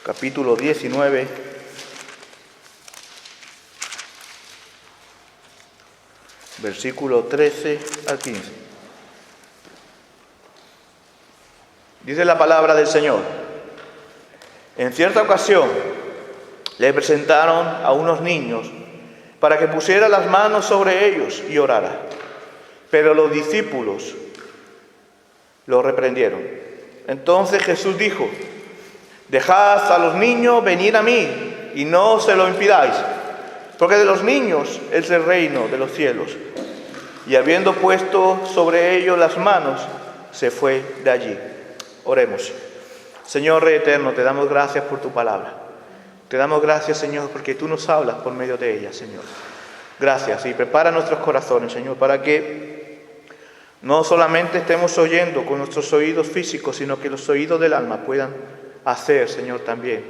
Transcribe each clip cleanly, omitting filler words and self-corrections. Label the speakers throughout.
Speaker 1: capítulo 19, versículo 13 al 15. Dice la palabra del Señor: en cierta ocasión le presentaron a unos niños para que pusiera las manos sobre ellos y orara. Pero los discípulos lo reprendieron. Entonces Jesús dijo: dejad a los niños venir a mí y no se lo impidáis, porque de los niños es el reino de los cielos. Y habiendo puesto sobre ellos las manos, se fue de allí. Oremos. Señor Rey eterno, te damos gracias por tu palabra. Te damos gracias, Señor, porque tú nos hablas por medio de ella, Señor. Gracias, y prepara nuestros corazones, Señor, para que no solamente estemos oyendo con nuestros oídos físicos, sino que los oídos del alma puedan hacer, Señor, también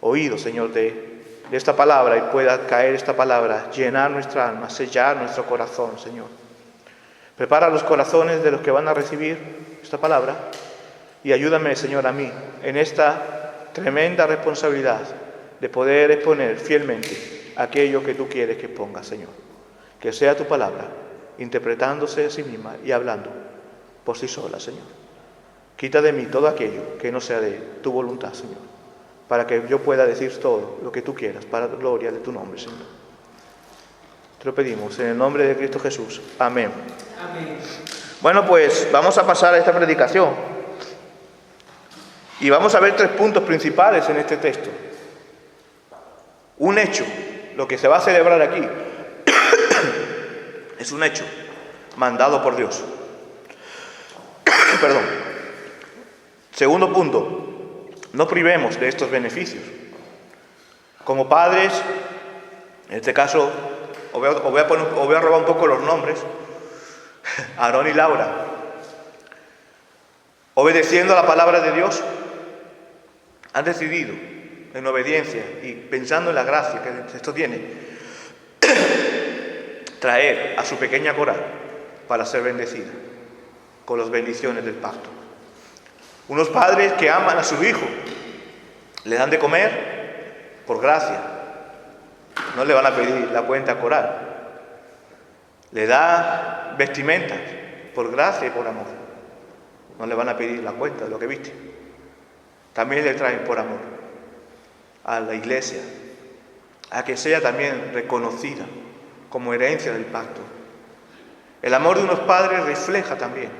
Speaker 1: oídos, Señor, de esta palabra, y pueda caer esta palabra, llenar nuestra alma, sellar nuestro corazón, Señor. Prepara los corazones de los que van a recibir esta palabra y ayúdame, Señor, a mí en esta tremenda responsabilidad de poder exponer fielmente aquello que tú quieres que ponga, Señor. Que sea tu palabra interpretándose a sí misma y hablando por sí sola, Señor. Quita de mí todo aquello que no sea de tu voluntad, Señor, para que yo pueda decir todo lo que tú quieras para la gloria de tu nombre, Señor. Te lo pedimos en el nombre de Cristo Jesús. Amén.
Speaker 2: Amén.
Speaker 1: Bueno, pues vamos a pasar a esta predicación y vamos a ver 3 puntos principales en este texto. Un hecho, lo que se va a celebrar aquí, es un hecho mandado por Dios. Perdón. Segundo punto, no privemos de estos beneficios. Como padres, en este caso, os voy a robar un poco los nombres, Aarón y Laura, obedeciendo a la palabra de Dios, han decidido, en obediencia y pensando en la gracia que esto tiene, traer a su pequeña Corá para ser bendecida con las bendiciones del pacto. Unos padres que aman a su hijo, le dan de comer por gracia, no le van a pedir la cuenta a Corá, le da vestimentas por gracia y por amor, no le van a pedir la cuenta de lo que viste. También le traen por amor a la iglesia, a que sea también reconocida como herencia del pacto. El amor de unos padres refleja también,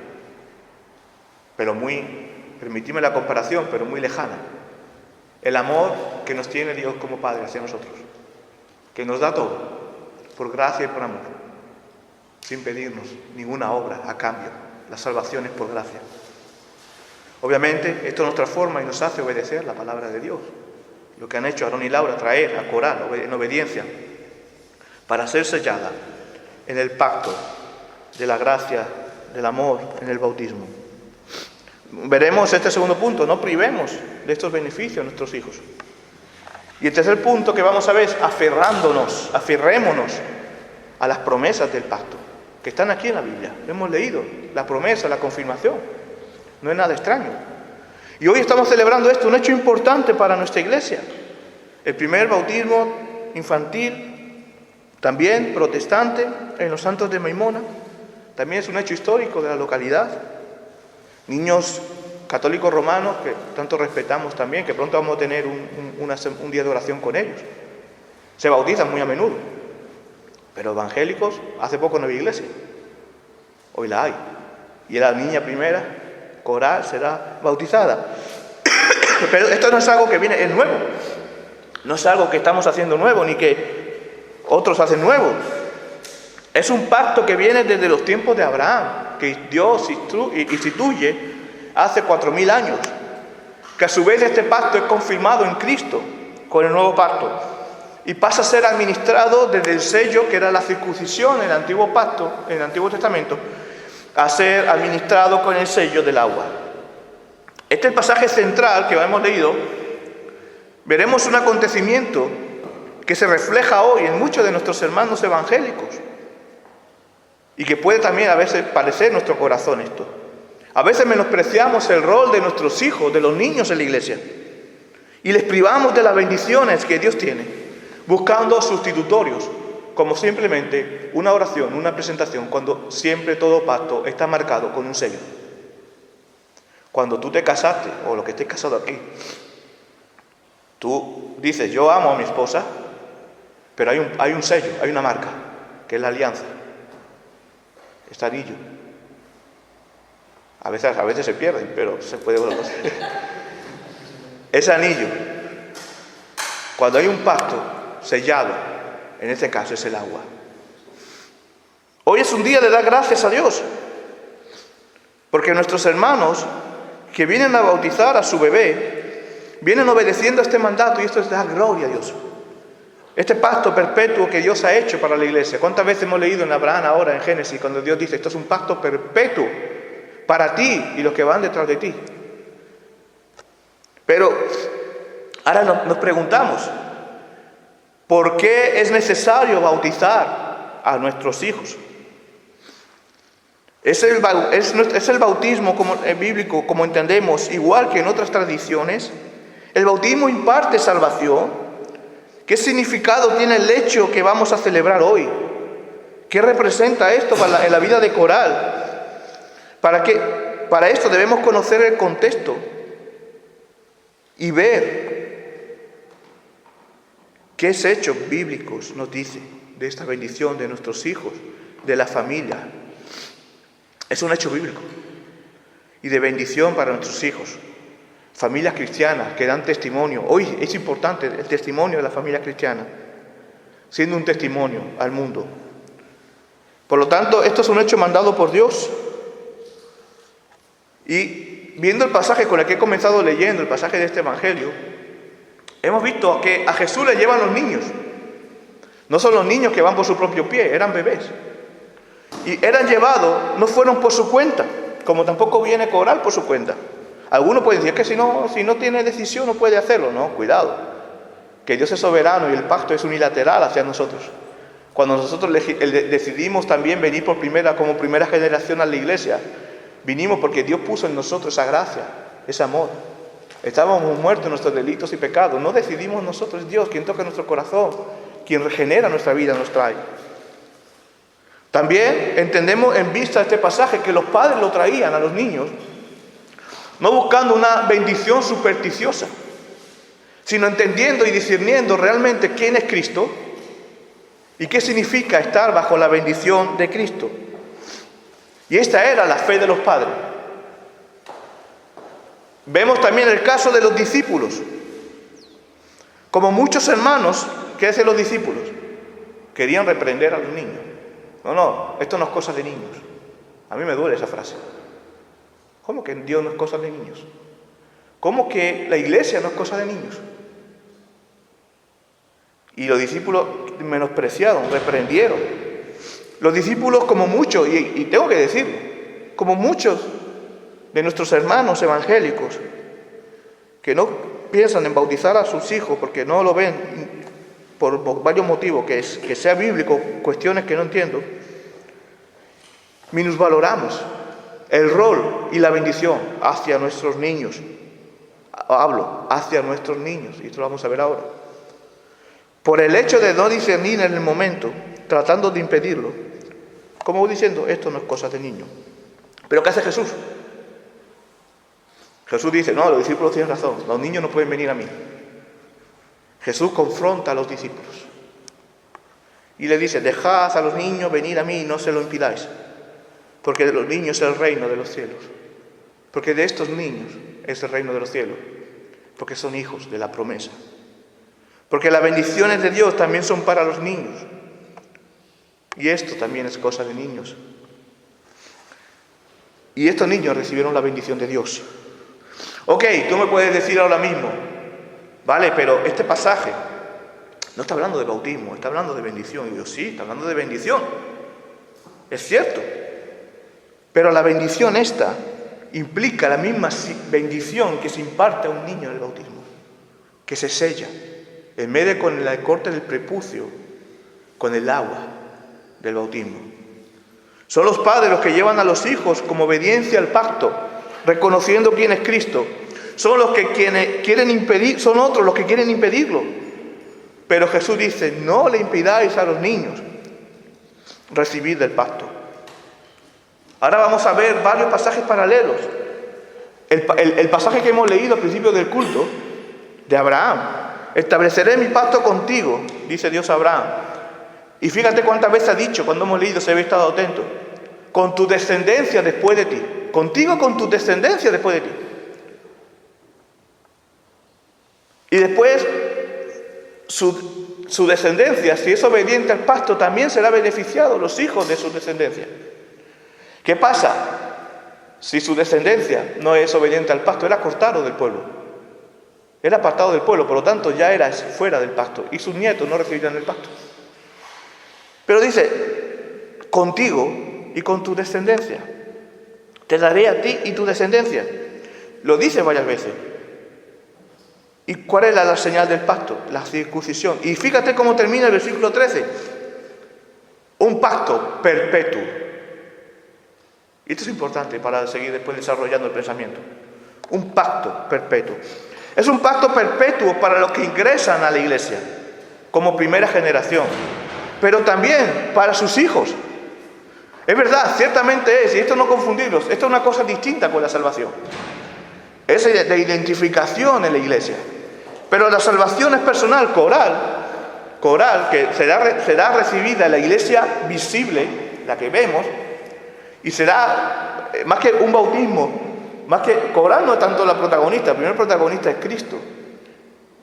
Speaker 1: pero permitidme la comparación, pero muy lejana, el amor que nos tiene Dios como Padre hacia nosotros, que nos da todo, por gracia y por amor, sin pedirnos ninguna obra a cambio. La salvación es por gracia. Obviamente, esto nos transforma y nos hace obedecer la palabra de Dios. Lo que han hecho Aarón y Laura, traer a Corá en obediencia para ser sellada en el pacto de la gracia, del amor, en el bautismo. Veremos este segundo punto, no privemos de estos beneficios a nuestros hijos. Y el tercer punto que vamos a ver es aferrémonos a las promesas del pacto, que están aquí en la Biblia. Hemos leído la promesa, la confirmación. No es nada extraño. Y hoy estamos celebrando esto, un hecho importante para nuestra iglesia. El primer bautismo infantil, también protestante, en los Santos de Maimona. También es un hecho histórico de la localidad. Niños católicos romanos que tanto respetamos también, que pronto vamos a tener un día de oración con ellos. Se bautizan muy a menudo. Pero evangélicos, hace poco no había iglesia. Hoy la hay. Y la niña primera, Corá, será bautizada. Pero esto no es algo que viene, es nuevo. No es algo que estamos haciendo nuevo, ni que otros hacen nuevo. Es un pacto que viene desde los tiempos de Abraham, que Dios instituye hace 4.000 años. Que a su vez este pacto es confirmado en Cristo con el nuevo pacto. Y pasa a ser administrado desde el sello, que era la circuncisión en el antiguo pacto, en el Antiguo Testamento, a ser administrado con el sello del agua. Este es el pasaje central que hemos leído. Veremos un acontecimiento que se refleja hoy en muchos de nuestros hermanos evangélicos y que puede también a veces parecer nuestro corazón esto. A veces menospreciamos el rol de nuestros hijos, de los niños en la iglesia. Y les privamos de las bendiciones que Dios tiene, buscando sustitutorios, como simplemente una oración, una presentación, cuando siempre todo pacto está marcado con un sello. Cuando tú te casaste, o lo que estés casado aquí, tú dices, yo amo a mi esposa, pero hay un sello, hay una marca, que es la alianza, este anillo. A veces se pierden, pero se puede volver a hacer. Ese anillo, cuando hay un pacto sellado, en este caso es el agua. Hoy es un día de dar gracias a Dios, porque nuestros hermanos que vienen a bautizar a su bebé, vienen obedeciendo a este mandato, y esto es dar gloria a Dios. Este pacto perpetuo que Dios ha hecho para la iglesia. ¿Cuántas veces hemos leído en Abraham ahora, en Génesis, cuando Dios dice, esto es un pacto perpetuo para ti y los que van detrás de ti? Pero ahora nos preguntamos, ¿por qué es necesario bautizar a nuestros hijos? ¿Es el bautismo bíblico, como entendemos, igual que en otras tradiciones? ¿El bautismo imparte salvación? ¿Qué significado tiene el hecho que vamos a celebrar hoy? ¿Qué representa esto en la vida de Coral? Para esto debemos conocer el contexto y ver qué hechos bíblicos nos dice de esta bendición de nuestros hijos, de la familia. Es un hecho bíblico y de bendición para nuestros hijos. Familias cristianas que dan testimonio. Hoy es importante el testimonio de la familia cristiana, siendo un testimonio al mundo. Por lo tanto, esto es un hecho mandado por Dios. Y viendo el pasaje con el que he comenzado leyendo, el pasaje de este Evangelio, hemos visto que a Jesús le llevan los niños. No son los niños que van por su propio pie, eran bebés. Y eran llevados, no fueron por su cuenta, como tampoco viene Coral por su cuenta. Algunos pueden decir que si no tiene decisión no puede hacerlo. No, cuidado, que Dios es soberano y el pacto es unilateral hacia nosotros. Cuando nosotros decidimos también venir como primera generación a la iglesia, vinimos porque Dios puso en nosotros esa gracia, ese amor. Estábamos muertos en nuestros delitos y pecados. No decidimos nosotros, es Dios quien toca nuestro corazón, quien regenera nuestra vida, nos trae. También entendemos en vista de este pasaje que los padres lo traían a los niños, no buscando una bendición supersticiosa, sino entendiendo y discerniendo realmente quién es Cristo y qué significa estar bajo la bendición de Cristo. Y esta era la fe de los padres. Vemos también el caso de los discípulos. Como muchos hermanos, ¿qué hacen los discípulos? Querían reprender a los niños. No, esto no es cosa de niños. A mí me duele esa frase. ¿Cómo que Dios no es cosa de niños? ¿Cómo que la iglesia no es cosa de niños? Y los discípulos menospreciaron, reprendieron. Los discípulos, como muchos, y tengo que decirlo, como muchos de nuestros hermanos evangélicos, que no piensan en bautizar a sus hijos porque no lo ven por varios motivos, que sea bíblico, cuestiones que no entiendo, minusvaloramos el rol y la bendición hacia nuestros niños. Hablo hacia nuestros niños, y esto lo vamos a ver ahora. Por el hecho de no discernir en el momento, tratando de impedirlo, como diciendo, esto no es cosa de niño. ¿Pero qué hace Jesús? Jesús dice, no, los discípulos tienen razón, los niños no pueden venir a mí. Jesús confronta a los discípulos y le dice, dejad a los niños venir a mí y no se lo impidáis, porque de los niños es el reino de los cielos, porque de estos niños es el reino de los cielos, porque son hijos de la promesa, porque las bendiciones de Dios también son para los niños, y esto también es cosa de niños. Y estos niños recibieron la bendición de Dios. Ok, tú me puedes decir ahora mismo, vale, pero este pasaje no está hablando de bautismo, está hablando de bendición. Y yo, sí, está hablando de bendición. Es cierto. Pero la bendición esta implica la misma bendición que se imparte a un niño en el bautismo, que se sella en medio con el corte del prepucio, con el agua del bautismo. Son los padres los que llevan a los hijos como obediencia al pacto, reconociendo quién es Cristo, son los que quieren impedir, son otros los que quieren impedirlo. Pero Jesús dice, no le impidáis a los niños recibir del pacto. Ahora vamos a ver varios pasajes paralelos. El pasaje que hemos leído al principio del culto, de Abraham. Estableceré mi pacto contigo, dice Dios a Abraham. Y fíjate cuántas veces ha dicho, cuando hemos leído, se había estado atento. Con tu descendencia después de ti. Contigo, con tu descendencia después de ti. Y después, su descendencia, si es obediente al pacto, también será beneficiado, los hijos de su descendencia. ¿Qué pasa? Si su descendencia no es obediente al pacto, era cortado del pueblo. Era apartado del pueblo, por lo tanto ya era fuera del pacto. Y sus nietos no recibirán el pacto. Pero dice, contigo y con tu descendencia. Te daré a ti y tu descendencia. Lo dice varias veces. ¿Y cuál es la señal del pacto? La circuncisión. Y fíjate cómo termina el versículo 13. Un pacto perpetuo. Y esto es importante para seguir después desarrollando el pensamiento. Un pacto perpetuo. Es un pacto perpetuo para los que ingresan a la iglesia como primera generación, pero también para sus hijos. Es verdad, ciertamente es, y esto no confundirlos, esto es una cosa distinta con la salvación. Es de identificación en la iglesia. Pero la salvación es personal, coral, que será recibida en la iglesia visible, la que vemos, y será más que un bautismo. Más que coral no es tanto la protagonista, el primer protagonista es Cristo.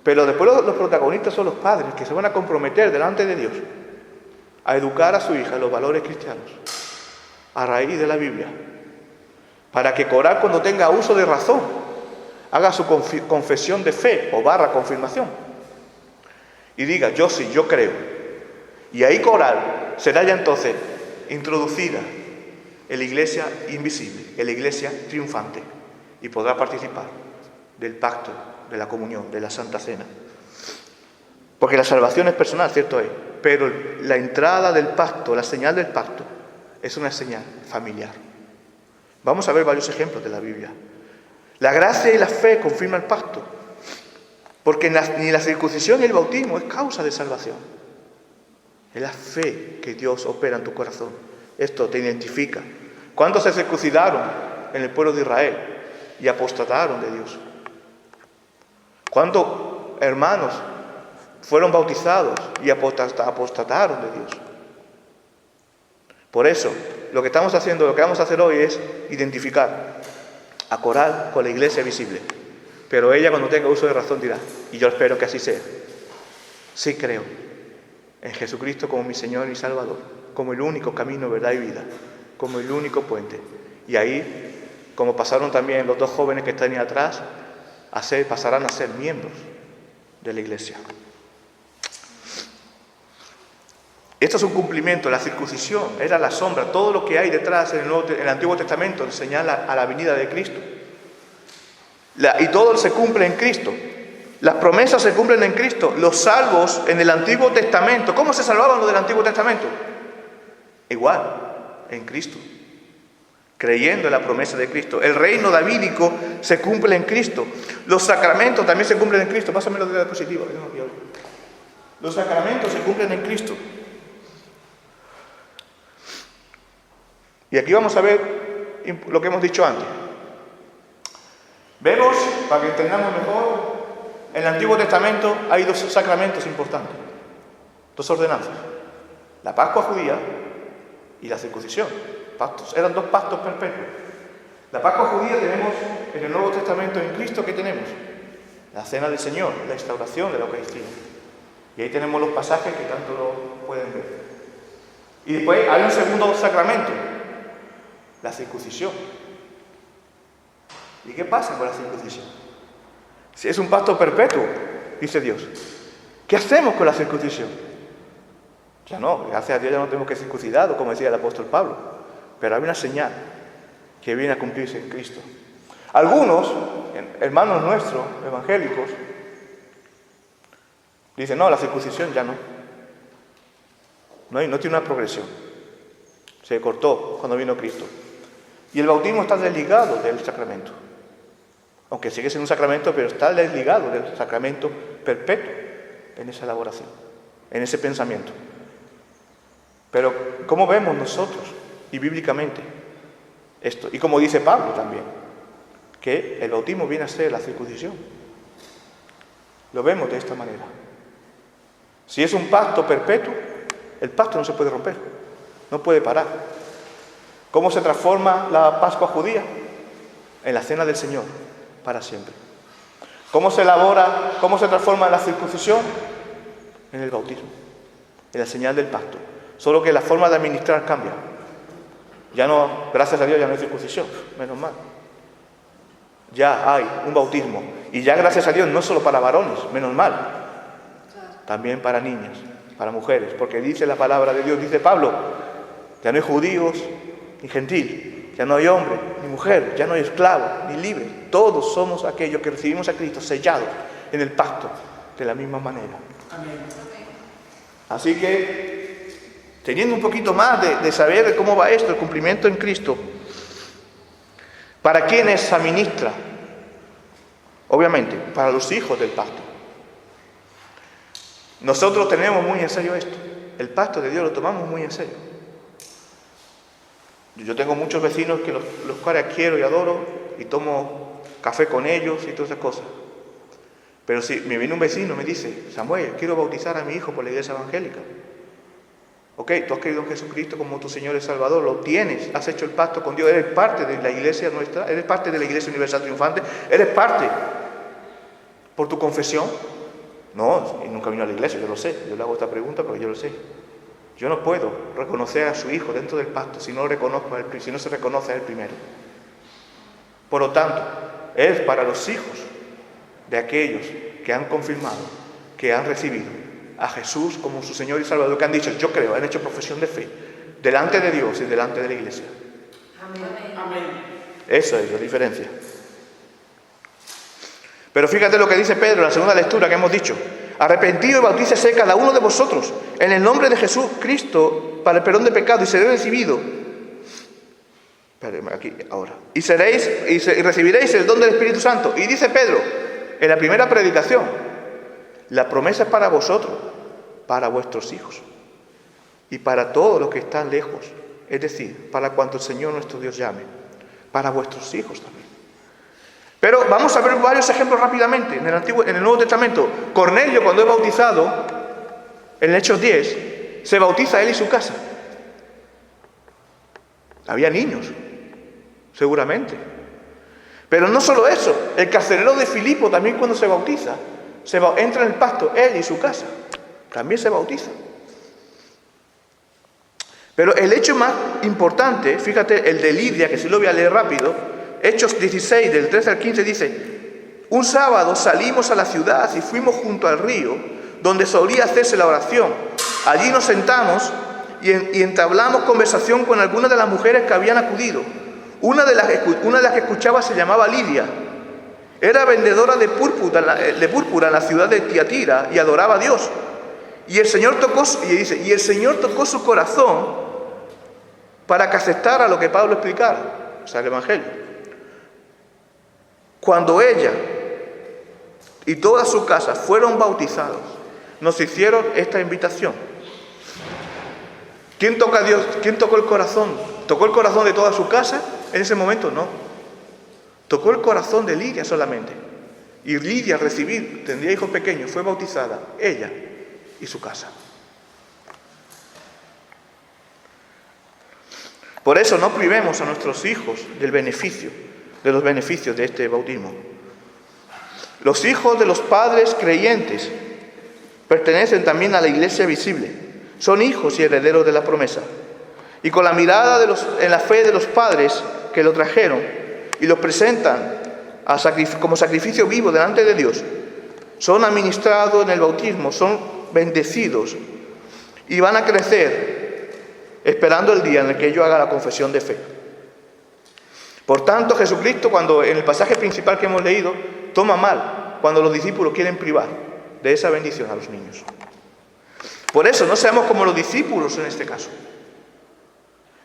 Speaker 1: Pero después los protagonistas son los padres que se van a comprometer delante de Dios a educar a su hija en los valores cristianos, a raíz de la Biblia. Para que coral, cuando tenga uso de razón, haga su confesión de fe o confirmación. Y diga, yo sí, yo creo. Y ahí coral será ya entonces introducida en la iglesia invisible, en la iglesia triunfante, y podrá participar del pacto, de la comunión, de la Santa Cena. Porque la salvación es personal, cierto es, pero la entrada del pacto, la señal del pacto, es una señal familiar. Vamos a ver varios ejemplos de la Biblia. La gracia y la fe confirman el pacto, porque ni la circuncisión ni el bautismo es causa de salvación. Es la fe que Dios opera en tu corazón. Esto te identifica. ¿Cuántos se circuncidaron en el pueblo de Israel y apostataron de Dios? ¿Cuántos hermanos fueron bautizados y apostataron de Dios? Por eso, lo que vamos a hacer hoy es identificar a Coral con la iglesia visible. Pero ella, cuando tenga uso de razón, dirá, y yo espero que así sea, sí creo en Jesucristo como mi Señor y Salvador, como el único camino, verdad y vida, como el único puente. Y ahí, como pasaron también los dos jóvenes que están ahí atrás, pasarán a ser miembros de la iglesia. Esto es un cumplimiento, la circuncisión era la sombra, todo lo que hay detrás en el Antiguo Testamento señala a la venida de Cristo. Y todo se cumple en Cristo. Las promesas se cumplen en Cristo. Los salvos en el Antiguo Testamento, ¿cómo se salvaban los del Antiguo Testamento? Igual, en Cristo, creyendo en la promesa de Cristo. El reino davídico se cumple en Cristo. Los sacramentos también se cumplen en Cristo. Pásame de la diapositiva. Los sacramentos se cumplen en Cristo. Y aquí vamos a ver lo que hemos dicho antes. Vemos, para que entendamos mejor, en el Antiguo Testamento hay dos sacramentos importantes, dos ordenanzas. La Pascua judía y la circuncisión. Eran dos pactos perpetuos. La Pascua judía tenemos en el Nuevo Testamento en Cristo, ¿qué tenemos? La Cena del Señor, la instauración de la Eucaristía. Y ahí tenemos los pasajes que tanto lo pueden ver. Y después hay un segundo sacramento, la circuncisión. ¿Y qué pasa con la circuncisión? Si es un pacto perpetuo, dice Dios, ¿qué hacemos con la circuncisión? Ya no, gracias a Dios ya no tenemos que circuncidar, como decía el apóstol Pablo, pero hay una señal que viene a cumplirse en Cristo. Algunos, hermanos nuestros, evangélicos, dicen, no, la circuncisión ya no. No tiene una progresión. Se cortó cuando vino Cristo. Y el bautismo está desligado del sacramento. Aunque sigue siendo un sacramento, pero está desligado del sacramento perpetuo en esa elaboración, en ese pensamiento. Pero, ¿cómo vemos nosotros, y bíblicamente, esto? Y como dice Pablo también, que el bautismo viene a ser la circuncisión. Lo vemos de esta manera. Si es un pacto perpetuo, el pacto no se puede romper, no puede parar. ¿Cómo se transforma la Pascua judía? En la cena del Señor, para siempre. ¿Cómo se elabora, cómo se transforma la circuncisión? En el bautismo, en la señal del pacto. Solo que la forma de administrar cambia. Ya no, gracias a Dios, ya no hay circuncisión, menos mal. Ya hay un bautismo. Y ya gracias a Dios, no solo para varones, menos mal. También para niñas, para mujeres. Porque dice la palabra de Dios, dice Pablo, ya no hay judíos ni gentil, ya no hay hombre ni mujer, ya no hay esclavo ni libre. Todos somos aquellos que recibimos a Cristo sellados en el pacto de la misma manera.
Speaker 2: Amén.
Speaker 1: Así que, teniendo un poquito más de saber de cómo va esto, el cumplimiento en Cristo, ¿para quiénes se administra? Obviamente, para los hijos del pacto. Nosotros tenemos muy en serio esto. El pacto de Dios lo tomamos muy en serio. Yo tengo muchos vecinos que los cuales quiero y adoro y tomo café con ellos y todas esas cosas. Pero si me viene un vecino y me dice, Samuel, quiero bautizar a mi hijo por la iglesia evangélica. Ok, tú has creído en Jesucristo como tu Señor y Salvador, lo tienes, has hecho el pacto con Dios, eres parte de la iglesia nuestra, eres parte de la iglesia universal triunfante, eres parte por tu confesión. No, y nunca vino a la iglesia, yo lo sé, yo le hago esta pregunta porque yo lo sé. Yo no puedo reconocer a su hijo dentro del pacto si no se reconoce a él primero. Por lo tanto, es para los hijos de aquellos que han confirmado, que han recibido a Jesús como su Señor y Salvador, que han dicho, yo creo, han hecho profesión de fe, delante de Dios y delante de la iglesia.
Speaker 2: Amén. Amén.
Speaker 1: Eso es la diferencia. Pero fíjate lo que dice Pedro en la segunda lectura que hemos dicho. Arrepentido y bautícese cada uno de vosotros en el nombre de Jesucristo para el perdón de pecados y seréis recibidos. Espérenme aquí, ahora. Y recibiréis el don del Espíritu Santo. Y dice Pedro, en la primera predicación, la promesa es para vosotros, para vuestros hijos y para todos los que están lejos. Es decir, para cuanto el Señor nuestro Dios llame. Para vuestros hijos también. Pero vamos a ver varios ejemplos rápidamente. En el Nuevo Testamento, Cornelio, cuando es bautizado, en Hechos 10, se bautiza él y su casa. Había niños, seguramente. Pero no solo eso, el carcelero de Filipo también cuando se bautiza, entra en el pacto, él y su casa, también se bautiza. Pero el hecho más importante, fíjate, el de Lidia, que sí lo voy a leer rápido, Hechos 16, del 13 al 15 dice, un sábado salimos a la ciudad y fuimos junto al río, donde solía hacerse la oración. Allí nos sentamos y entablamos conversación con algunas de las mujeres que habían acudido. Una de las que escuchaba se llamaba Lidia. Era vendedora de púrpura en la ciudad de Tiatira y adoraba a Dios. Y el Señor tocó su corazón para que aceptara lo que Pablo explicara, o sea, el Evangelio. Cuando ella y toda su casa fueron bautizados, nos hicieron esta invitación. ¿Quién toca a Dios? ¿Quién tocó el corazón? ¿Tocó el corazón de toda su casa? En ese momento no. Tocó el corazón de Lidia solamente. Y Lidia, al recibir, tendría hijos pequeños, fue bautizada, ella y su casa. Por eso no privemos a nuestros hijos de los beneficios de este bautismo. Los hijos de los padres creyentes pertenecen también a la iglesia visible. Son hijos y herederos de la promesa. Y con la mirada en la fe de los padres que lo trajeron y los presentan como sacrificio vivo delante de Dios, son administrados en el bautismo, son bendecidos y van a crecer esperando el día en el que ellos hagan la confesión de fe. Por tanto, Jesucristo, cuando en el pasaje principal que hemos leído, toma mal cuando los discípulos quieren privar de esa bendición a los niños. Por eso, no seamos como los discípulos en este caso.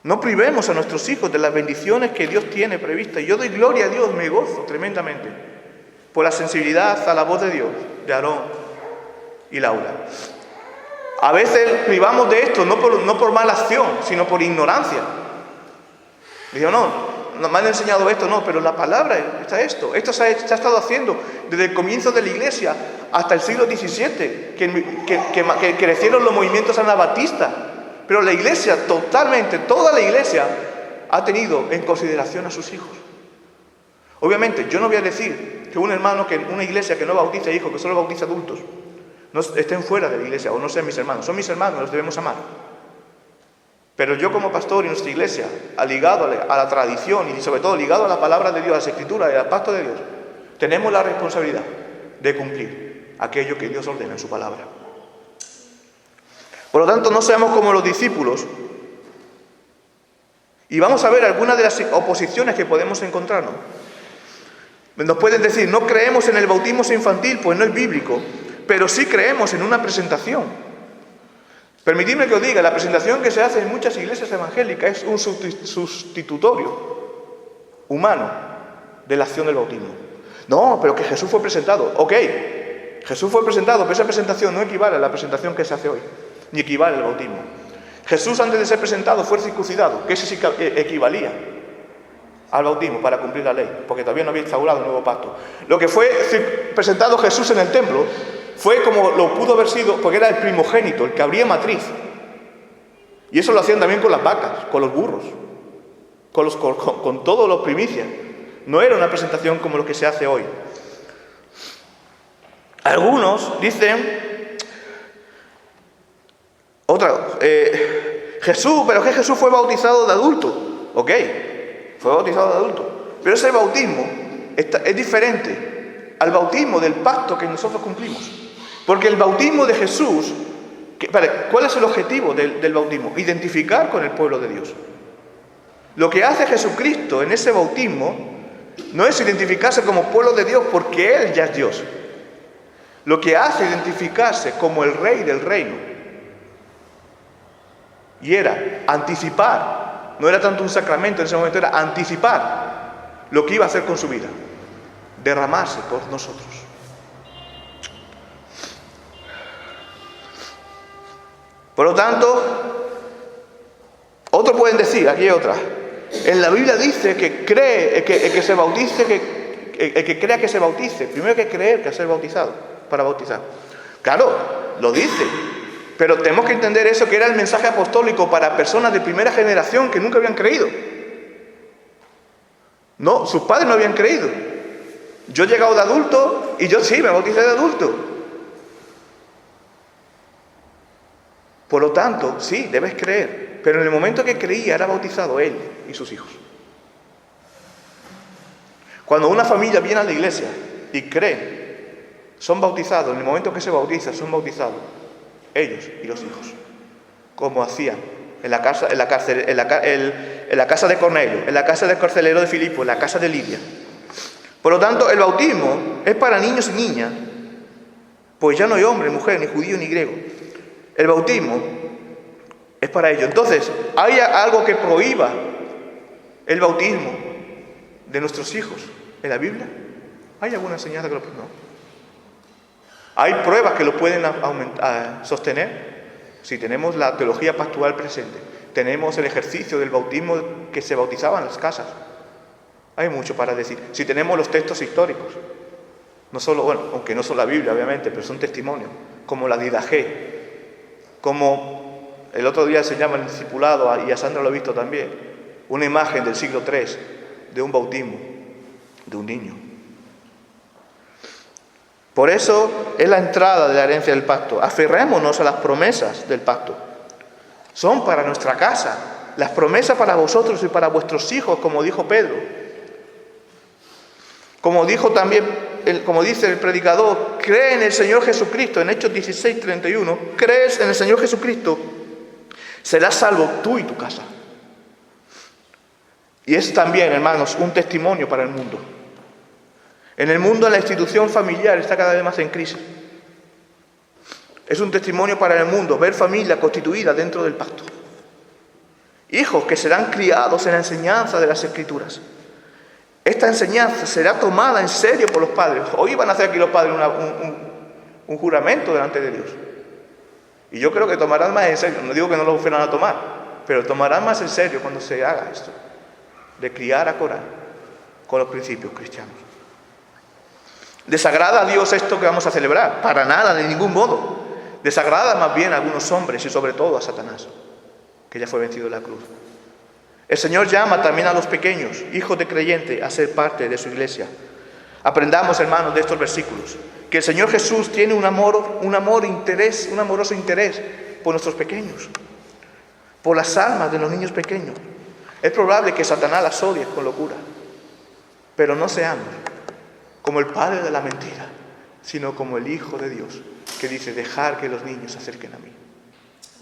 Speaker 1: No privemos a nuestros hijos de las bendiciones que Dios tiene previstas. Y yo doy gloria a Dios, me gozo tremendamente por la sensibilidad a la voz de Dios, de Aarón y Laura. A veces privamos de esto, no por mala acción, sino por ignorancia. Digo, no me han enseñado esto, no, pero la palabra está esto. Esto se ha estado haciendo desde el comienzo de la Iglesia hasta el siglo XVII, que crecieron los movimientos anabatistas. Pero la Iglesia, totalmente, toda la Iglesia, ha tenido en consideración a sus hijos. Obviamente, yo no voy a decir que un hermano, que una iglesia que no bautiza hijos, que solo bautiza adultos, no estén fuera de la iglesia o no sean mis hermanos. Son mis hermanos, los debemos amar. Pero yo como pastor y nuestra iglesia, ligado a la tradición y sobre todo ligado a la palabra de Dios, a las escrituras y al pacto de Dios, tenemos la responsabilidad de cumplir aquello que Dios ordena en su palabra. Por lo tanto, no seamos como los discípulos. Y vamos a ver algunas de las oposiciones que podemos encontrarnos. Nos pueden decir, no creemos en el bautismo infantil, pues no es bíblico, pero sí creemos en una presentación. Permitidme que os diga, la presentación que se hace en muchas iglesias evangélicas es un sustitutorio humano de la acción del bautismo. No, pero que Jesús fue presentado. Ok, Jesús fue presentado, pero esa presentación no equivale a la presentación que se hace hoy, ni equivale al bautismo. Jesús, antes de ser presentado, fue circuncidado, que ese sí equivalía al bautismo para cumplir la ley, porque todavía no había instaurado el nuevo pacto. Lo que fue presentado Jesús en el templo fue como lo pudo haber sido, porque era el primogénito, el que abría matriz. Y eso lo hacían también con las vacas, con los burros, con todos los primicias. No era una presentación como lo que se hace hoy. Algunos dicen, Jesús, pero que Jesús fue bautizado de adulto. Ok, fue bautizado de adulto. Pero ese bautismo es diferente al bautismo del pacto que nosotros cumplimos. Porque el bautismo de Jesús, ¿cuál es el objetivo del bautismo? Identificar con el pueblo de Dios. Lo que hace Jesucristo en ese bautismo no es identificarse como pueblo de Dios porque Él ya es Dios. Lo que hace identificarse como el Rey del reino. Y era anticipar, no era tanto un sacramento en ese momento, era anticipar lo que iba a hacer con su vida, derramarse por nosotros. Por lo tanto, otros pueden decir, aquí hay otra, en la Biblia dice que cree, que se bautice, que crea que se bautice, primero hay que creer que ser bautizado, para bautizar. Claro, lo dice. Pero tenemos que entender eso, que era el mensaje apostólico para personas de primera generación que nunca habían creído. No, sus padres no habían creído. Yo he llegado de adulto y yo sí, me bauticé de adulto. Por lo tanto, sí, debes creer. Pero en el momento que creía era bautizado él y sus hijos. Cuando una familia viene a la iglesia y cree, son bautizados. En el momento que se bautizan, son bautizados ellos y los hijos, como hacían en la casa de Cornelio, en la casa del carcelero de Filipo, en la casa de Lidia. Por lo tanto, el bautismo es para niños y niñas, pues ya no hay hombre, mujer, ni judío ni griego. El bautismo es para ellos. Entonces, ¿hay algo que prohíba el bautismo de nuestros hijos en la Biblia? ¿Hay alguna enseñanza que lo prohíba? No. ¿Hay pruebas que lo pueden sostener? Si tenemos la teología pastoral presente, tenemos el ejercicio del bautismo que se bautizaba en las casas. Hay mucho para decir. Si tenemos los textos históricos, no solo, bueno, aunque no son la Biblia, obviamente, pero son testimonios, como la Didaché, como el otro día enseñaba en el discipulado, y a Sandra lo he visto también, una imagen del siglo III de un bautismo de un niño. Por eso es la entrada de la herencia del pacto. Aferrémonos a las promesas del pacto. Son para nuestra casa. Las promesas para vosotros y para vuestros hijos, como dijo Pedro. Como dijo también, como dice el predicador, cree en el Señor Jesucristo. En Hechos 16:31, crees en el Señor Jesucristo, serás salvo tú y tu casa. Y es también, hermanos, un testimonio para el mundo. En el mundo, la institución familiar está cada vez más en crisis. Es un testimonio para el mundo ver familia constituida dentro del pacto. Hijos que serán criados en la enseñanza de las Escrituras. Esta enseñanza será tomada en serio por los padres. Hoy van a hacer aquí los padres un juramento delante de Dios. Y yo creo que tomarán más en serio. No digo que no lo fueran a tomar, pero tomarán más en serio cuando se haga esto. De criar a Corán con los principios cristianos. ¿Desagrada a Dios esto que vamos a celebrar? Para nada, de ningún modo. Desagrada más bien a algunos hombres y sobre todo a Satanás, que ya fue vencido en la cruz. El Señor llama también a los pequeños, hijos de creyente, a ser parte de su iglesia. Aprendamos, hermanos, de estos versículos, que el Señor Jesús tiene un amoroso interés por nuestros pequeños, por las almas de los niños pequeños. Es probable que Satanás las odie con locura, pero no seamos como el padre de la mentira, sino como el Hijo de Dios, que dice: dejar que los niños se acerquen a mí,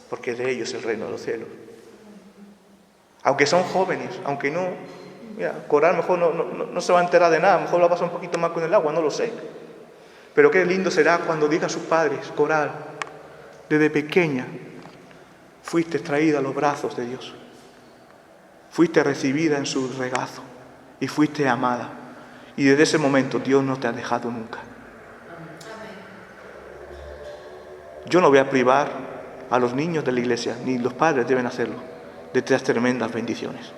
Speaker 1: porque de ellos es el reino de los cielos. Aunque son jóvenes, aunque no, mira, Corán mejor no se va a enterar de nada, mejor lo pasa un poquito más con el agua, no lo sé. Pero qué lindo será cuando digan sus padres: Corán, desde pequeña fuiste traída a los brazos de Dios, fuiste recibida en su regazo y fuiste amada. Y desde ese momento Dios no te ha dejado nunca. Yo no voy a privar a los niños de la iglesia, ni los padres deben hacerlo, de estas tremendas bendiciones.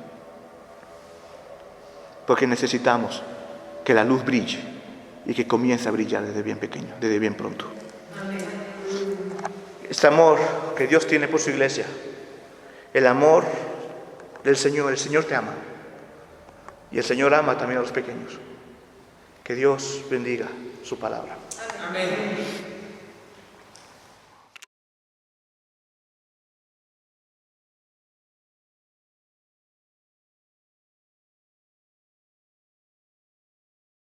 Speaker 1: Porque necesitamos que la luz brille y que comience a brillar desde bien pequeño, desde bien pronto. Este amor que Dios tiene por su iglesia, el amor del Señor, el Señor te ama. Y el Señor ama también a los pequeños. Que Dios bendiga su palabra.
Speaker 2: Amén.